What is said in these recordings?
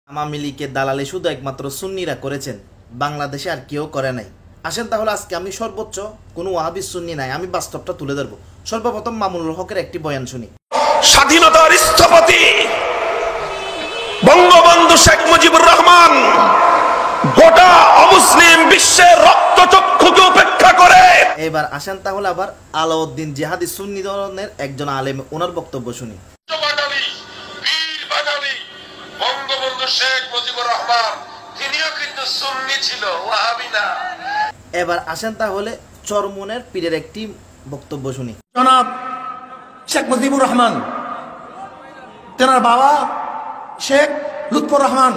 আওয়ামী লীগের দালালি শুধু একমাত্র সুন্নিরা করেছেন, বাংলাদেশে আর কেউ করে নাই। আসেন তাহলে আজকে আমি সর্বোচ্চ কোনো ওয়াহাবি সুন্নি নাই, আমি বাস্তবটা তুলে ধরবো। সর্বপ্রথম মামুনুল হকের একটি বয়ান শুনি। স্বাধীনতার স্থপতি বঙ্গবন্ধু শেখ মুজিবুর রহমান গোটা অমুসলিম বিশ্বের রক্তচক্ষুকে উপেক্ষা করে। এবার আসেন তাহলে আবার আলাউদ্দিন জিহাদি সুন্নি ধরনের একজন আলেম, ওনার বক্তব্য শুনি। বঙ্গবন্ধু শেখ মুজিবুর রহমান তিনিও কিন্তু সুন্নি ছিল, ওয়াহাবি না। এবার আসেন তাহলে চরমনের পীরের একটি বক্তব্য শুনি। জনাব শেখ মুজিবুর রহমান, তেনার বাবা শেখ লুৎফর রহমান।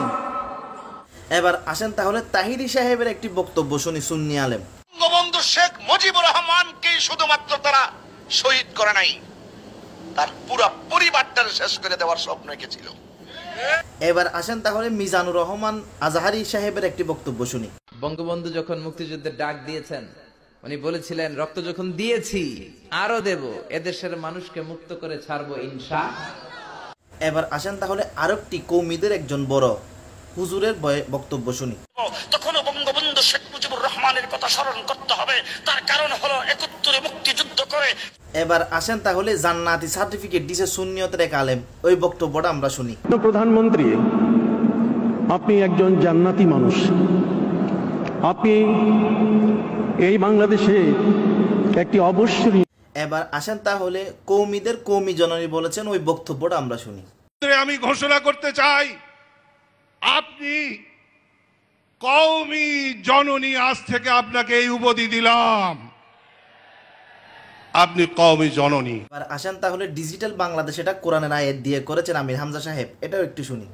এবার আসেন তাহলে তাহিরি সাহেবের একটি বক্তব্য শুনি, সুন্নি আলেম। বঙ্গবন্ধু শেখ মুজিবুর রহমানকে শুধুমাত্র তারা শহীদ করে নাই, তার পুরো পরিবারটাকে শেষ করে দেওয়ার স্বপ্ন এঁকেছিল। এবার আসেন তাহলে মিজানুর রহমান আজহারি সাহেবের একটি বক্তব্য শুনি। বঙ্গবন্ধু যখন মুক্তিযুদ্ধের ডাক দিয়েছেন, উনি বলেছিলেন রক্ত যখন দিয়েছি আরো দেব, এদেশের মানুষকে মুক্ত করে ছাড়বো ইনশাআল্লাহ। এবার আসেন তাহলে আরেকটি কৌমিদের একজন বড় হুজুরের বক্তব্য শুনি। তখনও বঙ্গবন্ধু শেখ মুজিবুর রহমানের কথা স্মরণ করতে হবে, তার কারণ হলো ৭১ মুক্তিযুদ্ধ করে। এবার আসেন তাহলে জান্নাতি সার্টিফিকেট দিছে সুন্নিয়তের এক আলেম, ওই বক্তব্যটা আমরা শুনি। প্রধানমন্ত্রী, আপনি একজন জান্নাতি মানুষ। আপনি এই বাংলাদেশে একটি অবশ্যই। এবার আসেন তাহলে কৌমিদের কৌমি জননী বলেছেন, ওই বক্তব্যটা আমরা শুনি। আমি ঘোষণা করতে চাই, আপনি কওমি জননী, আজ থেকে আপনাকে এই উপাধি দিলাম, আপনি কওমি জননী। এবার আসেন তাহলে ডিজিটাল বাংলাদেশ, এটা কোরআনের আয়াত দিয়ে করেছেন আমির হামজা সাহেব, এটাও একটু শুনি।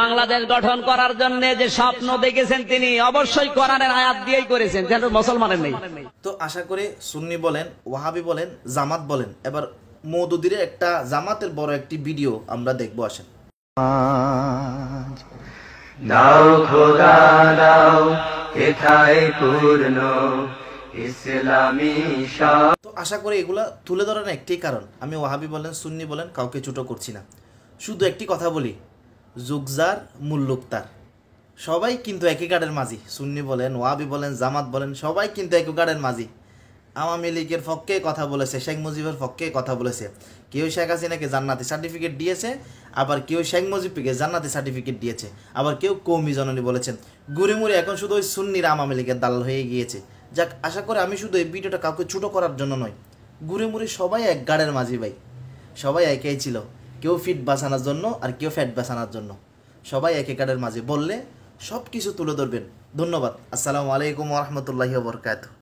বাংলাদেশ গঠন করার জন্য যে স্বপ্ন দেখেছেন তিনি অবশ্যই কোরআনের আয়াত দিয়েই করেছেন, যেন মুসলমানের নেই। তো আশা করি সুন্নি বলেন, ওয়াহাবি বলেন, জামাত বলেন, এবার মওদুদির একটা জামাতের বড় একটি ভিডিও আমরা দেখবো। আসেন। দাও খোদা দাও কোথায় পূর্ণ ইসলামী। তো আশা করি এগুলা তুলে ধরার একটি কারণ, আমি ওয়াহাবি বলেন, সুন্নি বলেন, কাউকে ছোট করছি না। শুধু একটি কথা বলি, যুগজার মুল্লুক তার, সবাই কিন্তু একই গাড়ের মাঝি। সুন্নি বলেন, ওয়াহাবি বলেন, জামাত বলেন, সবাই কিন্তু একই গাড়ের মাঝি। আওয়ামী লীগের পক্ষে কথা বলেছে, শেখ মুজিবের পক্ষে কথা বলেছে। কেউ শেখ হাসিনাকে জান্নাতি সার্টিফিকেট দিয়েছে, আবার কেউ শেখ মুজিবকে জান্নাতি সার্টিফিকেট দিয়েছে, আবার কেউ কওমি জননী বলেছেন। ঘুরে মুড়ে এখন শুধু ওই সুন্নিরা আওয়ামী লীগের দালাল হয়ে গিয়েছে। যাক, আশা করি আমি শুধু এই ভিডিওটা কাউকে ছোট করার জন্য নয়, ঘুরে মুড়ে সবাই এক গাড়ের মাঝি ভাই, সবাই একই ছিল। কেউ ফিট বাঁচানোর জন্য আর কেউ ফ্যাট বাঁচানোর জন্য, সবাই একে গাড়ের মাঝে বললে সব কিছু তুলে ধরবেন। ধন্যবাদ। আসসালামু আলাইকুম ওয়া রাহমাতুল্লাহি ওয়া বারাকাতুহু।